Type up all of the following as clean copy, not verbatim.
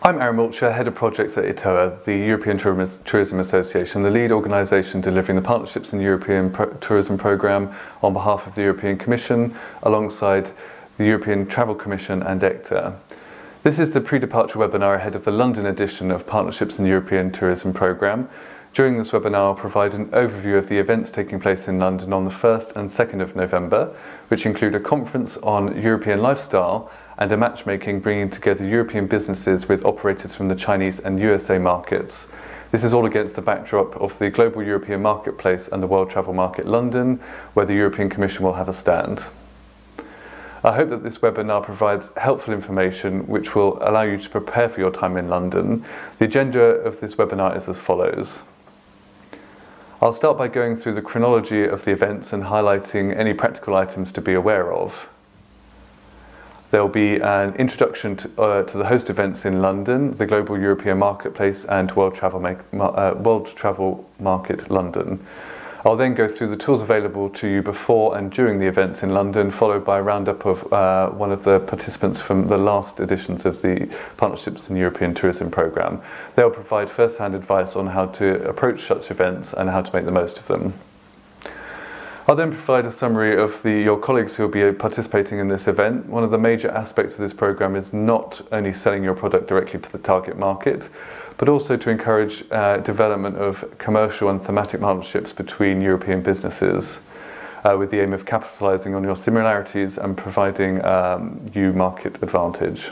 I'm Aaron Wiltshire, Head of Projects at ETOA, the European Tourism Association, the lead organisation delivering the Partnerships in European Tourism Programme on behalf of the European Commission, alongside the European Travel Commission and ECTA. This is the pre-departure webinar ahead of the London edition of Partnerships in European Tourism Programme. During this webinar, I'll provide an overview of the events taking place in London on the 1st and 2nd of November, which include a conference on European lifestyle and a matchmaking bringing together European businesses with operators from the Chinese and USA markets. This is all against the backdrop of the Global European Marketplace and the World Travel Market London, where the European Commission will have a stand. I hope that this webinar provides helpful information which will allow you to prepare for your time in London. The agenda of this webinar is as follows. I'll start by going through the chronology of the events and highlighting any practical items to be aware of. There will be an introduction to the host events in London, the Global European Marketplace and World Travel Market London. I'll then go through the tools available to you before and during the events in London, followed by a roundup of one of the participants from the last editions of the Partnerships in European Tourism Programme. They'll provide first-hand advice on how to approach such events and how to make the most of them. I'll then provide a summary of your colleagues who will be participating in this event. One of the major aspects of this programme is not only selling your product directly to the target market, but also to encourage development of commercial and thematic partnerships between European businesses with the aim of capitalising on your similarities and providing you market advantage.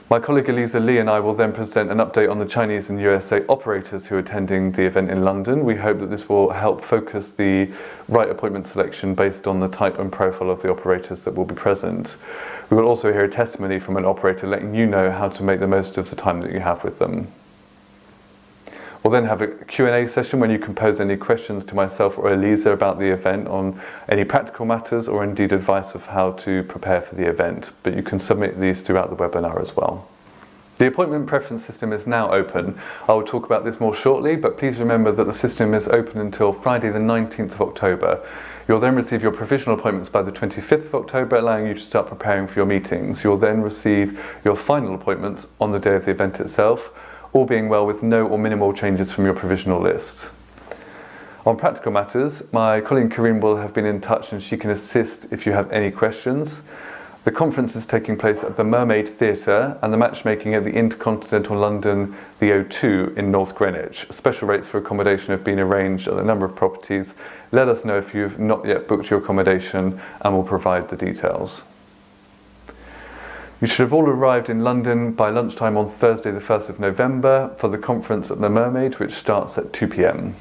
My colleague ELISA Lee and I will then present an update on the Chinese and USA operators who are attending the event in London. We hope that this will help focus the right appointment selection based on the type and profile of the operators that will be present. We will also hear a testimony from an operator letting you know how to make the most of the time that you have with them. We'll then have a Q&A session when you can pose any questions to myself or ELISA about the event on any practical matters or indeed advice of how to prepare for the event, but you can submit these throughout the webinar as well. The appointment preference system is now open. I will talk about this more shortly, but please remember that the system is open until Friday the 19th of October. You'll then receive your provisional appointments by the 25th of October, allowing you to start preparing for your meetings. You'll then receive your final appointments on the day of the event itself, all being well with no or minimal changes from your provisional list. On practical matters, my colleague Karim will have been in touch and she can assist if you have any questions. The conference is taking place at the Mermaid Theatre and the matchmaking at the Intercontinental London, the O2 in North Greenwich. Special rates for accommodation have been arranged at a number of properties. Let us know if you've not yet booked your accommodation and we'll provide the details. You should have all arrived in London by lunchtime on Thursday the 1st of November for the conference at the Mermaid, which starts at 2 p.m.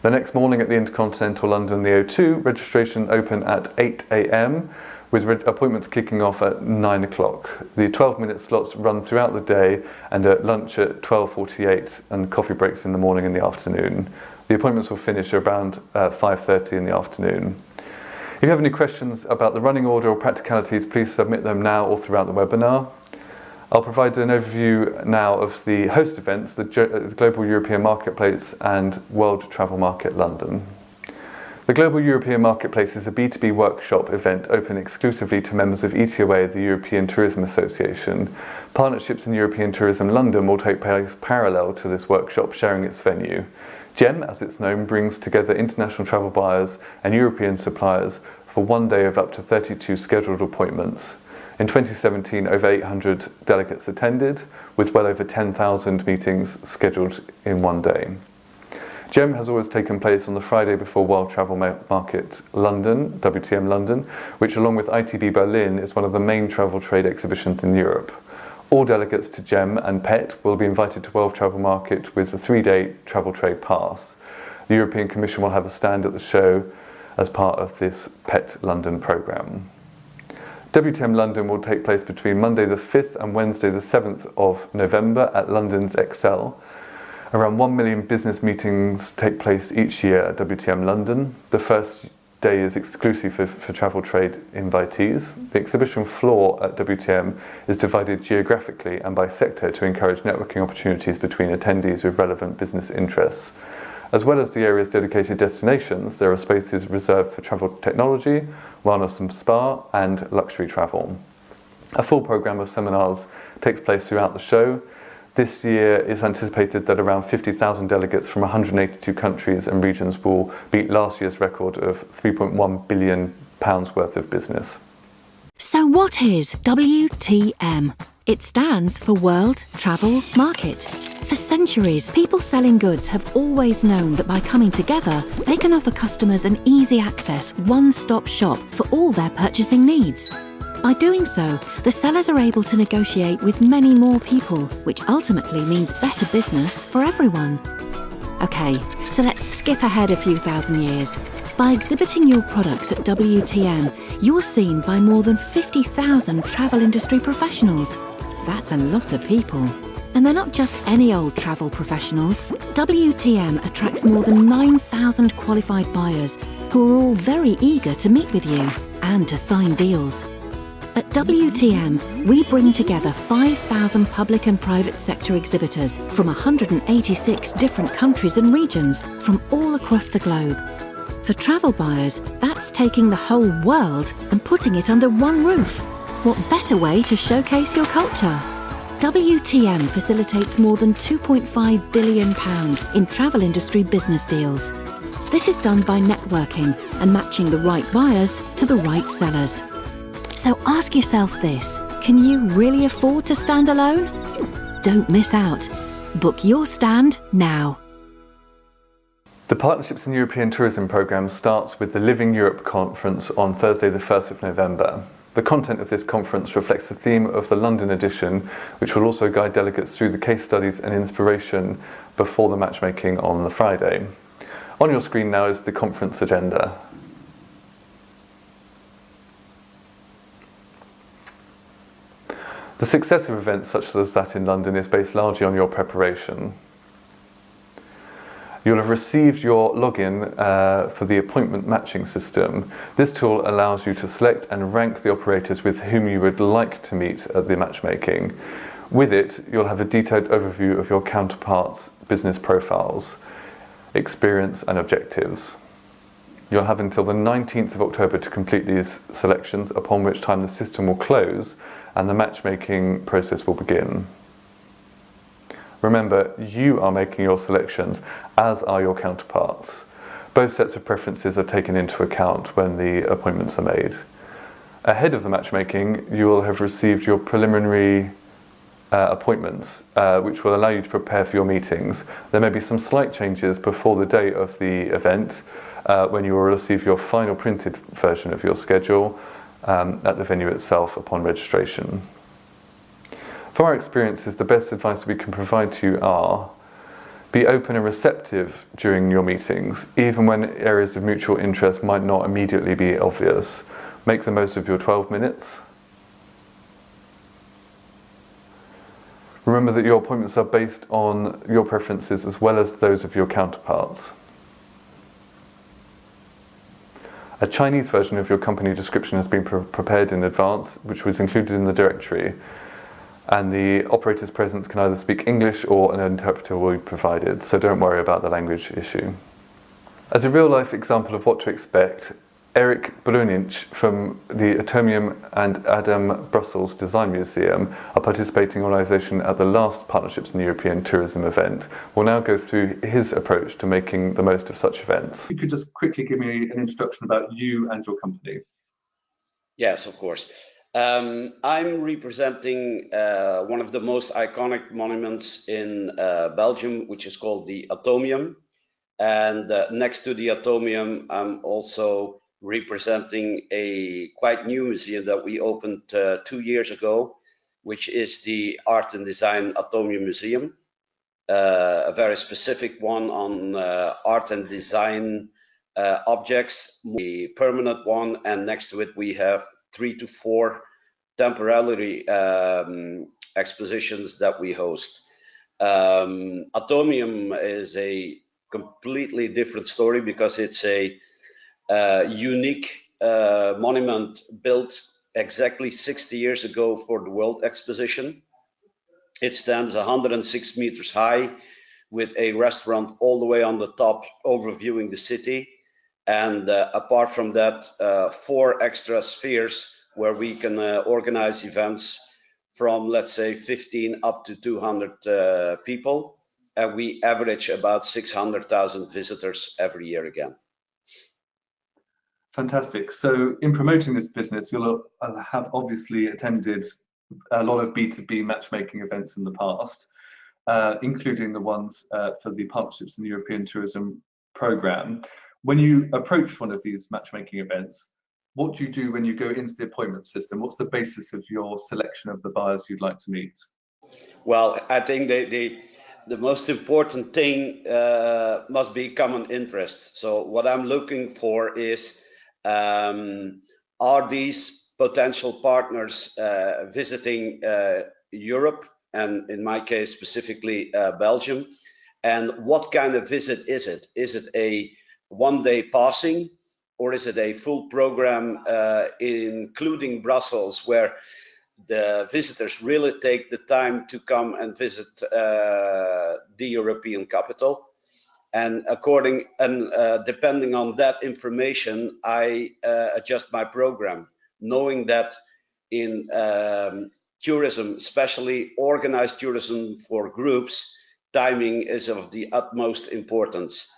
The next morning at the Intercontinental London, the O2, registration open at 8 a.m. with appointments kicking off at 9 o'clock. The 12-minute slots run throughout the day and at lunch at 12:48 and coffee breaks in the morning and the afternoon. The appointments will finish around 5:30 in the afternoon. If you have any questions about the running order or practicalities, please submit them now or throughout the webinar. I'll provide an overview now of the host events, the Global European Marketplace and World Travel Market London. The Global European Marketplace is a B2B workshop event open exclusively to members of ETOA, the European Tourism Association. Partnerships in European Tourism London will take place parallel to this workshop, sharing its venue. GEM, as it's known, brings together international travel buyers and European suppliers for one day of up to 32 scheduled appointments. In 2017, over 800 delegates attended, with well over 10,000 meetings scheduled in one day. GEM has always taken place on the Friday before World Travel Market London, WTM London, which along with ITB Berlin is one of the main travel trade exhibitions in Europe. All delegates to GEM and PET will be invited to World Travel Market with a 3-day travel trade pass. The European Commission will have a stand at the show as part of this PET London programme. WTM London will take place between Monday the 5th and Wednesday the 7th of November at London's Excel. Around 1 million business meetings take place each year at WTM London. The first day is exclusive for travel trade invitees. The exhibition floor at WTM is divided geographically and by sector to encourage networking opportunities between attendees with relevant business interests. As well as the area's dedicated destinations, there are spaces reserved for travel technology, wellness and spa, and luxury travel. A full programme of seminars takes place throughout the show. This year it's anticipated that around 50,000 delegates from 182 countries and regions will beat last year's record of £3.1 billion worth of business. So what is WTM? It stands for World Travel Market. For centuries, people selling goods have always known that by coming together, they can offer customers an easy access, one-stop shop for all their purchasing needs. By doing so, the sellers are able to negotiate with many more people, which ultimately means better business for everyone. Okay, so let's skip ahead a few thousand years. By exhibiting your products at WTM, you're seen by more than 50,000 travel industry professionals. That's a lot of people. And they're not just any old travel professionals. WTM attracts more than 9,000 qualified buyers who are all very eager to meet with you and to sign deals. At WTM, we bring together 5,000 public and private sector exhibitors from 186 different countries and regions from all across the globe. For travel buyers, that's taking the whole world and putting it under one roof. What better way to showcase your culture? WTM facilitates more than £2.5 billion in travel industry business deals. This is done by networking and matching the right buyers to the right sellers. So ask yourself this, can you really afford to stand alone? Don't miss out. Book your stand now. The Partnerships in European Tourism programme starts with the Living Europe conference on Thursday the 1st of November. The content of this conference reflects the theme of the London edition, which will also guide delegates through the case studies and inspiration before the matchmaking on the Friday. On your screen now is the conference agenda. The success of events such as that in London is based largely on your preparation. You'll have received your login for the appointment matching system. This tool allows you to select and rank the operators with whom you would like to meet at the matchmaking. With it, you'll have a detailed overview of your counterparts' business profiles, experience and objectives. You'll have until the 19th of October to complete these selections, upon which time the system will close and the matchmaking process will begin. Remember, you are making your selections, as are your counterparts. Both sets of preferences are taken into account when the appointments are made. Ahead of the matchmaking, you will have received your preliminary appointments, which will allow you to prepare for your meetings. There may be some slight changes before the day of the event, when you will receive your final printed version of your schedule at the venue itself upon registration. From our experiences, the best advice we can provide to you are: be open and receptive during your meetings, even when areas of mutual interest might not immediately be obvious. Make the most of your 12 minutes. Remember that your appointments are based on your preferences as well as those of your counterparts. A Chinese version of your company description has been prepared in advance, which was included in the directory, and the operators present can either speak English or an interpreter will be provided, so don't worry about the language issue. As a real-life example of what to expect, Eric Brunich from the Atomium and Adam Brussels Design Museum, a participating organisation at the last Partnerships in European Tourism event, will now go through his approach to making the most of such events. You could just quickly give me an introduction about you and your company. Yes, of course. I'm representing one of the most iconic monuments in Belgium, which is called the Atomium. And next to the Atomium, I'm also representing a quite new museum that we opened 2 years ago, which is the Art and Design Atomium Museum, a very specific one on art and design objects, a permanent one, and next to it we have 3 to 4 temporary expositions that we host. Atomium is a completely different story because it's a unique monument built exactly 60 years ago for the World Exposition. It stands 106 meters high with a restaurant all the way on the top overviewing the city. And apart from that, 4 extra spheres where we can organize events from, let's say, 15 up to 200 people. And we average about 600,000 visitors every year again. Fantastic. So in promoting this business, you'll have obviously attended a lot of B2B matchmaking events in the past, including the ones for the Partnerships in European Tourism Programme. When you approach one of these matchmaking events, what do you do when you go into the appointment system? What's the basis of your selection of the buyers you'd like to meet? Well, I think the most important thing must be common interest. So what I'm looking for is, are these potential partners visiting Europe, and in my case specifically Belgium, and what kind of visit is it? Is it a one-day passing, or is it a full program including Brussels, where the visitors really take the time to come and visit the European capital? And depending on that information, I adjust my program, knowing that in tourism, especially organized tourism for groups, timing is of the utmost importance.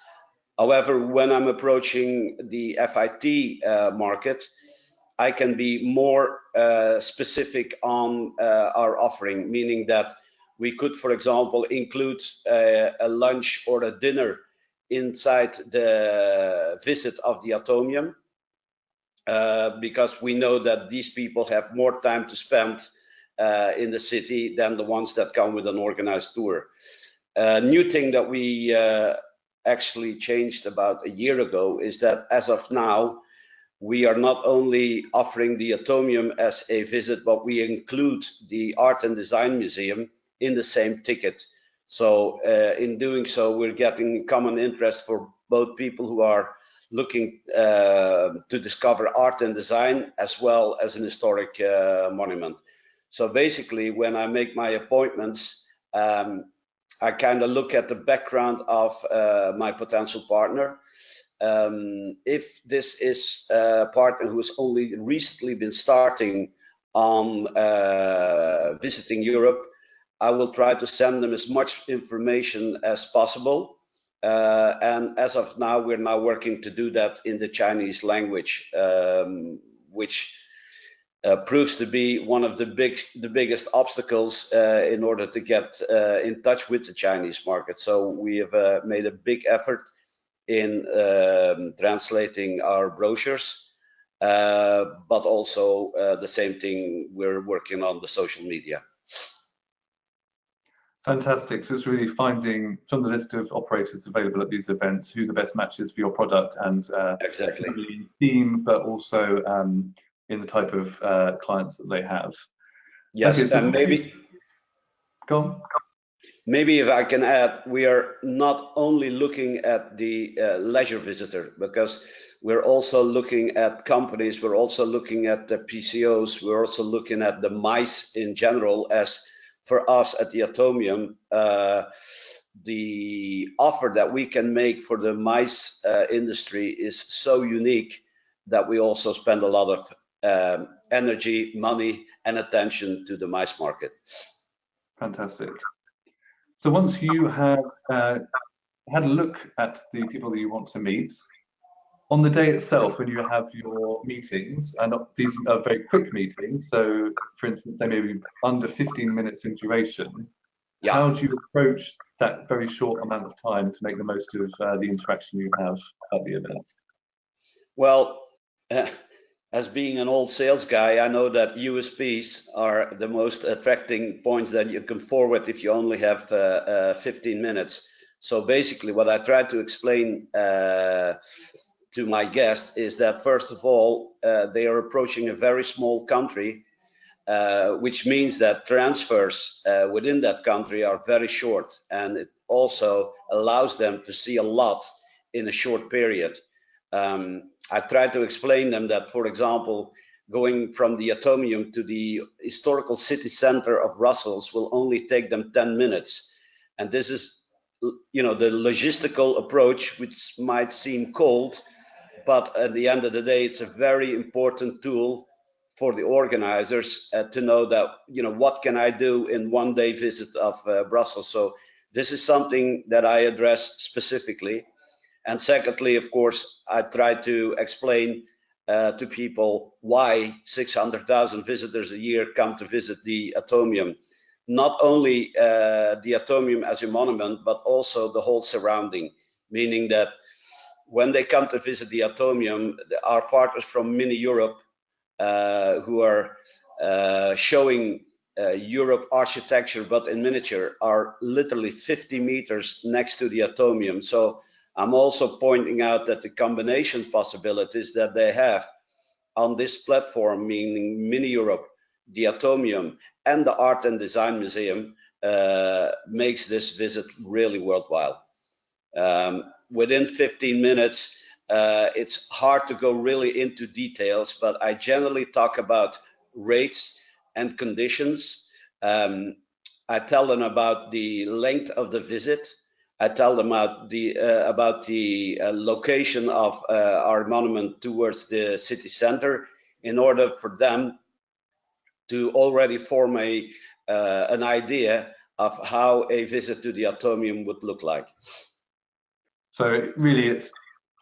However, when I'm approaching the FIT market, I can be more specific on our offering, meaning that we could, for example, include a lunch or a dinner inside the visit of the Atomium, because we know that these people have more time to spend in the city than the ones that come with an organized tour. New thing that we actually changed about a year ago is that as of now, we are not only offering the Atomium as a visit, but we include the Art and Design Museum in the same ticket. So in doing so, we're getting common interest for both people who are looking to discover art and design, as well as an historic monument. So basically, when I make my appointments, I kind of look at the background of my potential partner. If this is a partner who has only recently been starting on visiting Europe, I will try to send them as much information as possible. And as of now, we're now working to do that in the Chinese language, which proves to be one of the biggest obstacles in order to get in touch with the Chinese market. So we have made a big effort in translating our brochures, but also the same thing, we're working on the social media. Fantastic. So it's really finding from the list of operators available at these events who the best matches for your product, and exactly theme, but also in the type of clients that they have. Yes, okay, so and maybe go on. Maybe if I can add, we are not only looking at the leisure visitor, because we're also looking at companies, we're also looking at the PCOs, we're also looking at the MICE in general. As for us at the Atomium, the offer that we can make for the MICE industry is so unique that we also spend a lot of energy, money, and attention to the MICE market. Fantastic. So once you have had a look at the people that you want to meet, on the day itself, when you have your meetings, and these are very quick meetings, so for instance, they may be under 15 minutes in duration, yeah, how do you approach that very short amount of time to make the most of the interaction you have at the event? Well, as being an old sales guy, I know that USPs are the most attracting points that you can forward if you only have 15 minutes. So basically what I try to explain to my guests is that, first of all, they are approaching a very small country, which means that transfers within that country are very short, and it also allows them to see a lot in a short period. I try to explain them that, for example, going from the Atomium to the historical city center of Brussels will only take them 10 minutes. And this is, you know, the logistical approach, which might seem cold, but at the end of the day, it's a very important tool for the organizers to know that, what can I do in one day visit of Brussels. So this is something that I address specifically. And secondly, of course, I try to explain to people why 600,000 visitors a year come to visit the Atomium. Not only the Atomium as a monument, but also the whole surrounding, meaning that when they come to visit the Atomium, our partners from Mini Europe who are showing Europe architecture, but in miniature, are literally 50 meters next to the Atomium. So I'm also pointing out that the combination possibilities that they have on this platform, meaning Mini Europe, the Atomium, and the Art and Design Museum, makes this visit really worthwhile. Within 15 minutes, it's hard to go really into details, but I generally talk about rates and conditions. I tell them about the length of the visit. I tell them about the location of our monument towards the city center, in order for them to already form an idea of how a visit to the Atomium would look like. So really, it's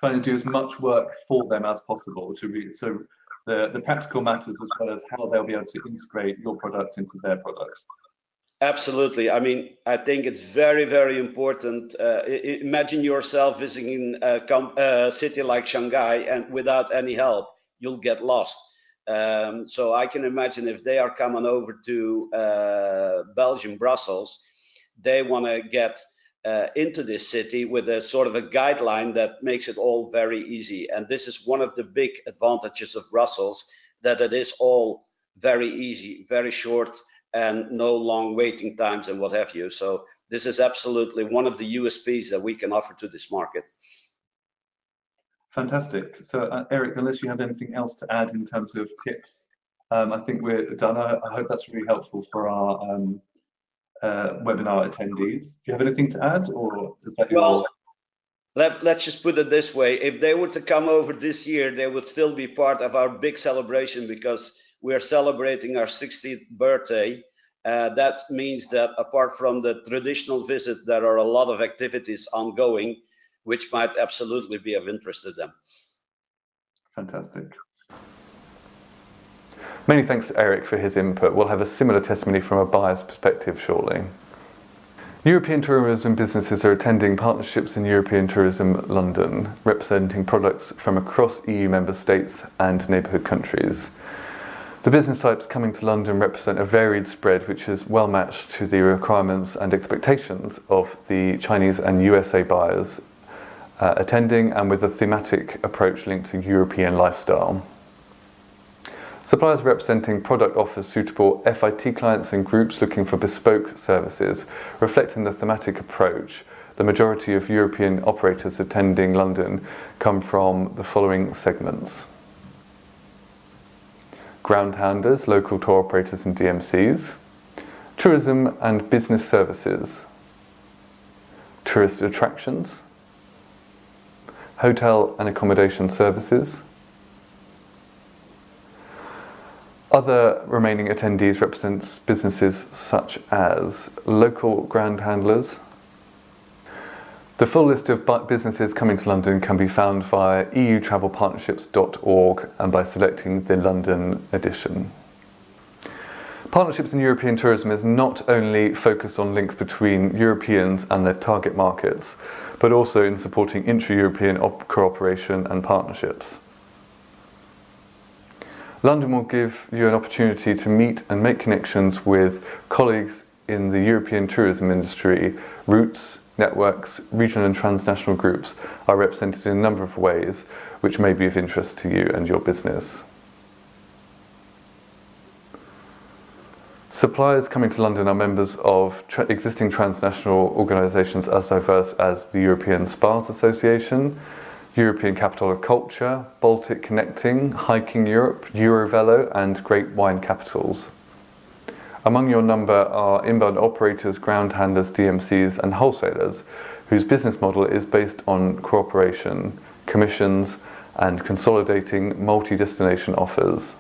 trying to do as much work for them as possible to read. So the practical matters, as well as how they'll be able to integrate your product into their products. Absolutely. I mean, I think it's very, very important. Imagine yourself visiting a city like Shanghai, and without any help, you'll get lost. So I can imagine if they are coming over to Belgium, Brussels, they want to get into this city with a sort of a guideline that makes it all very easy. And this is one of the big advantages of Brussels, that it is all very easy, very short, and no long waiting times and what have you. So this is absolutely one of the USPs that we can offer to this market. Fantastic. So Eric, unless you have anything else to add in terms of tips, I think we're done. I hope that's really helpful for our webinar attendees. Do you have anything to add, or is that well, let's just put it this way. If they were to come over this year, they would still be part of our big celebration, because we are celebrating our 60th birthday. That means that apart from the traditional visit, there are a lot of activities ongoing, which might absolutely be of interest to them. Fantastic. Many thanks to Eric for his input. We'll have a similar testimony from a buyer's perspective shortly. European tourism businesses are attending Partnerships in European Tourism London, representing products from across EU member states and neighbourhood countries. The business types coming to London represent a varied spread which is well matched to the requirements and expectations of the Chinese and USA buyers attending, and with a thematic approach linked to European lifestyle. Suppliers representing product offers suitable FIT clients and groups looking for bespoke services, reflecting the thematic approach. The majority of European operators attending London come from the following segments: ground handlers, local tour operators and DMCs, tourism and business services, tourist attractions, hotel and accommodation services. Other remaining attendees represents businesses such as local ground handlers. The full list of businesses coming to London can be found via eutravelpartnerships.org and by selecting the London edition. Partnerships in European Tourism is not only focused on links between Europeans and their target markets, but also in supporting intra-European cooperation and partnerships. London will give you an opportunity to meet and make connections with colleagues in the European tourism industry. Routes, networks, regional and transnational groups are represented in a number of ways which may be of interest to you and your business. Suppliers coming to London are members of existing transnational organisations as diverse as the European Spas Association, European Capital of Culture, Baltic Connecting, Hiking Europe, Eurovelo and Great Wine Capitals. Among your number are inbound operators, ground handlers, DMCs and wholesalers whose business model is based on cooperation, commissions and consolidating multi-destination offers.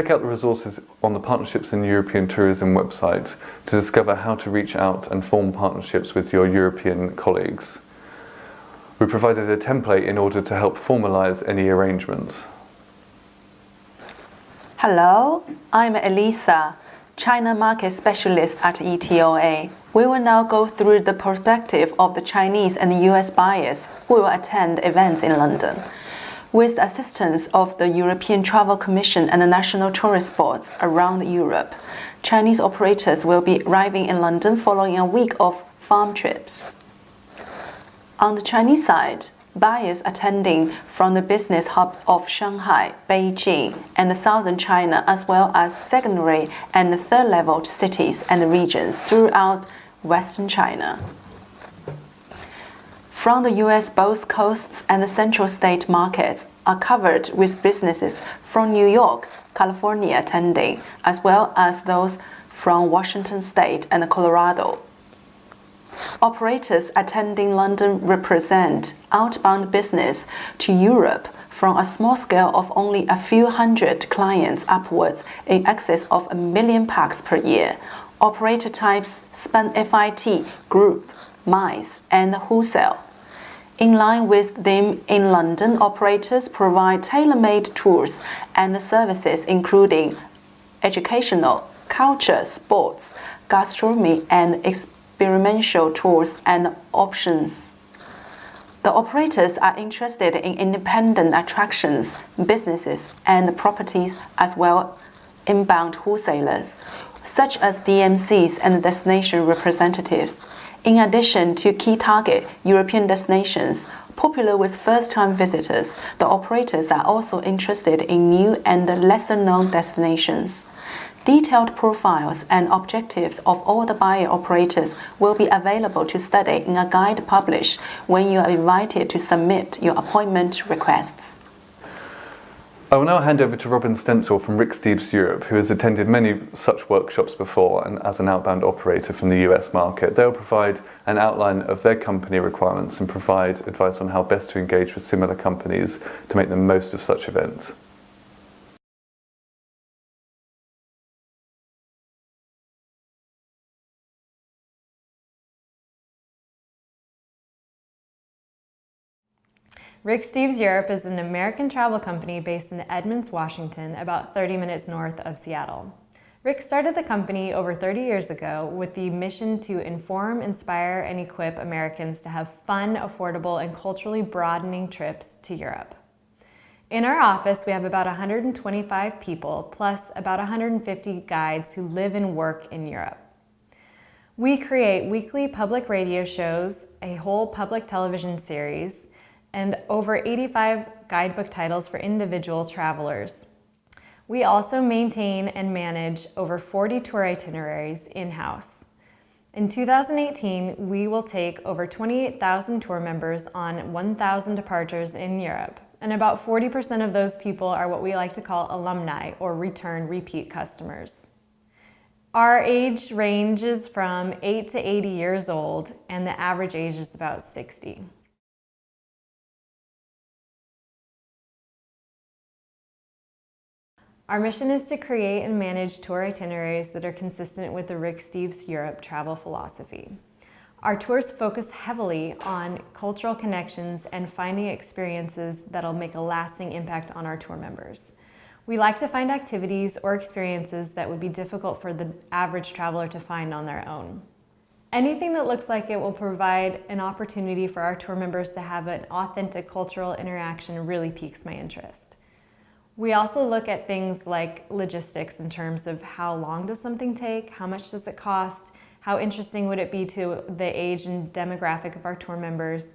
check out the resources on the Partnerships in European Tourism website to discover how to reach out and form partnerships with your European colleagues. We provided a template in order to help formalise any arrangements. Hello, I'm ELISA, China Market Specialist at ETOA. We will now go through the perspective of the Chinese and US buyers who will attend events in London. With the assistance of the European Travel Commission and the national tourist boards around Europe, Chinese operators will be arriving in London following a week of farm trips. On the Chinese side, buyers attending from the business hubs of Shanghai, Beijing, and southern China, as well as secondary and third-level cities and regions throughout Western China. From the US, both coasts and the central state markets are covered with businesses from New York, California attending, as well as those from Washington State and Colorado. Operators attending London represent outbound business to Europe from a small scale of only a few hundred clients upwards in excess of 1 million packs per year. Operator types span FIT, group, MICE, and wholesale. In line with them in London, operators provide tailor-made tours and services including educational, culture, sports, gastronomy, and experiential tours and options. The operators are interested in independent attractions, businesses, and properties, as well as inbound wholesalers, such as DMCs and destination representatives. In addition to key target European destinations popular with first-time visitors, the operators are also interested in new and lesser-known destinations. Detailed profiles and objectives of all the buyer operators will be available to study in a guide published when you are invited to submit your appointment requests. I will now hand over to Robin Stencil from Rick Steves Europe, who has attended many such workshops before and as an outbound operator from the US market. They'll provide an outline of their company requirements and provide advice on how best to engage with similar companies to make the most of such events. Rick Steves Europe is an American travel company based in Edmonds, Washington, about 30 minutes north of Seattle. Rick started the company over 30 years ago with the mission to inform, inspire, and equip Americans to have fun, affordable, and culturally broadening trips to Europe. In our office, we have about 125 people, plus about 150 guides who live and work in Europe. We create weekly public radio shows, a whole public television series, and over 85 guidebook titles for individual travelers. We also maintain and manage over 40 tour itineraries in-house. In 2018, we will take over 28,000 tour members on 1,000 departures in Europe, and about 40% of those people are what we like to call alumni or repeat customers. Our age ranges from 8 to 80 years old, and the average age is about 60. Our mission is to create and manage tour itineraries that are consistent with the Rick Steves Europe travel philosophy. Our tours focus heavily on cultural connections and finding experiences that'll make a lasting impact on our tour members. We like to find activities or experiences that would be difficult for the average traveler to find on their own. Anything that looks like it will provide an opportunity for our tour members to have an authentic cultural interaction really piques my interest. We also look at things like logistics in terms of how long does something take, how much does it cost, how interesting would it be to the age and demographic of our tour members,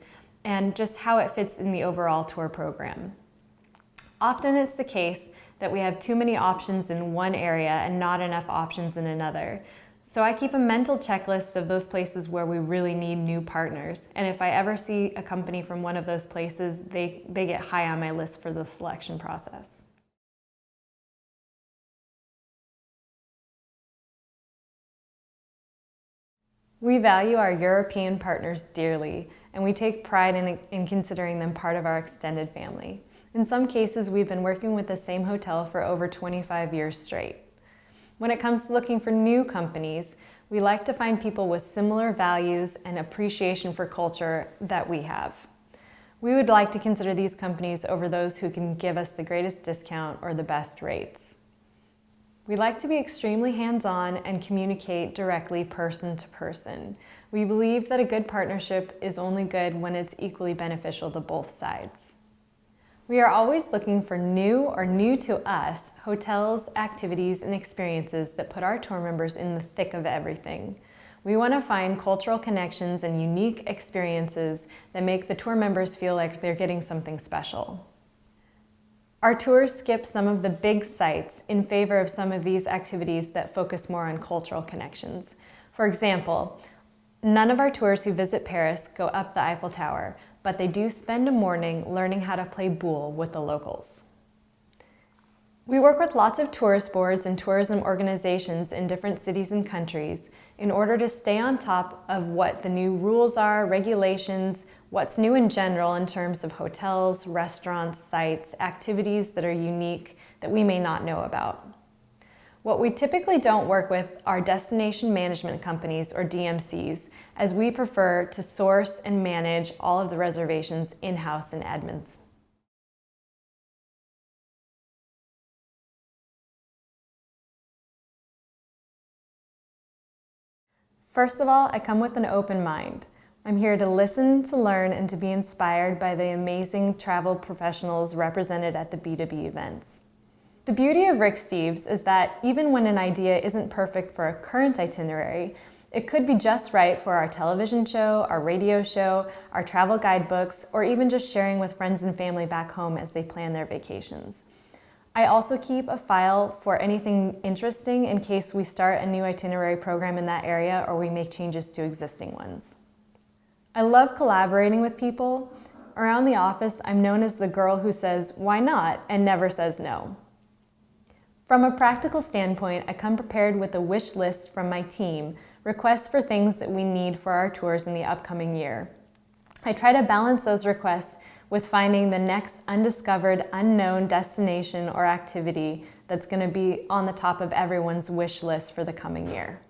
and just how it fits in the overall tour program. Often it's the case that we have too many options in one area and not enough options in another. So I keep a mental checklist of those places where we really need new partners. And if I ever see a company from one of those places, they get high on my list for the selection process. We value our European partners dearly, and we take pride in considering them part of our extended family. In some cases, we've been working with the same hotel for over 25 years straight. When it comes to looking for new companies, we like to find people with similar values and appreciation for culture that we have. We would like to consider these companies over those who can give us the greatest discount or the best rates. We like to be extremely hands-on and communicate directly person to person. We believe that a good partnership is only good when it's equally beneficial to both sides. We are always looking for new or new to us hotels, activities, and experiences that put our tour members in the thick of everything. We want to find cultural connections and unique experiences that make the tour members feel like they're getting something special. Our tours skip some of the big sites in favor of some of these activities that focus more on cultural connections. For example, none of our tours who visit Paris go up the Eiffel Tower, but they do spend a morning learning how to play boule with the locals. We work with lots of tourist boards and tourism organizations in different cities and countries in order to stay on top of what the new rules are, regulations, what's new in general in terms of hotels, restaurants, sites, activities that are unique that we may not know about. What we typically don't work with are destination management companies or DMCs, as we prefer to source and manage all of the reservations in-house in Edmonds. First of all, I come with an open mind. I'm here to listen, to learn, and to be inspired by the amazing travel professionals represented at the B2B events. The beauty of Rick Steves is that even when an idea isn't perfect for a current itinerary, it could be just right for our television show, our radio show, our travel guidebooks, or even just sharing with friends and family back home as they plan their vacations. I also keep a file for anything interesting in case we start a new itinerary program in that area or we make changes to existing ones. I love collaborating with people. Around the office, I'm known as the girl who says, "Why not?" and never says no. From a practical standpoint, I come prepared with a wish list from my team, requests for things that we need for our tours in the upcoming year. I try to balance those requests with finding the next undiscovered, unknown destination or activity that's going to be on the top of everyone's wish list for the coming year.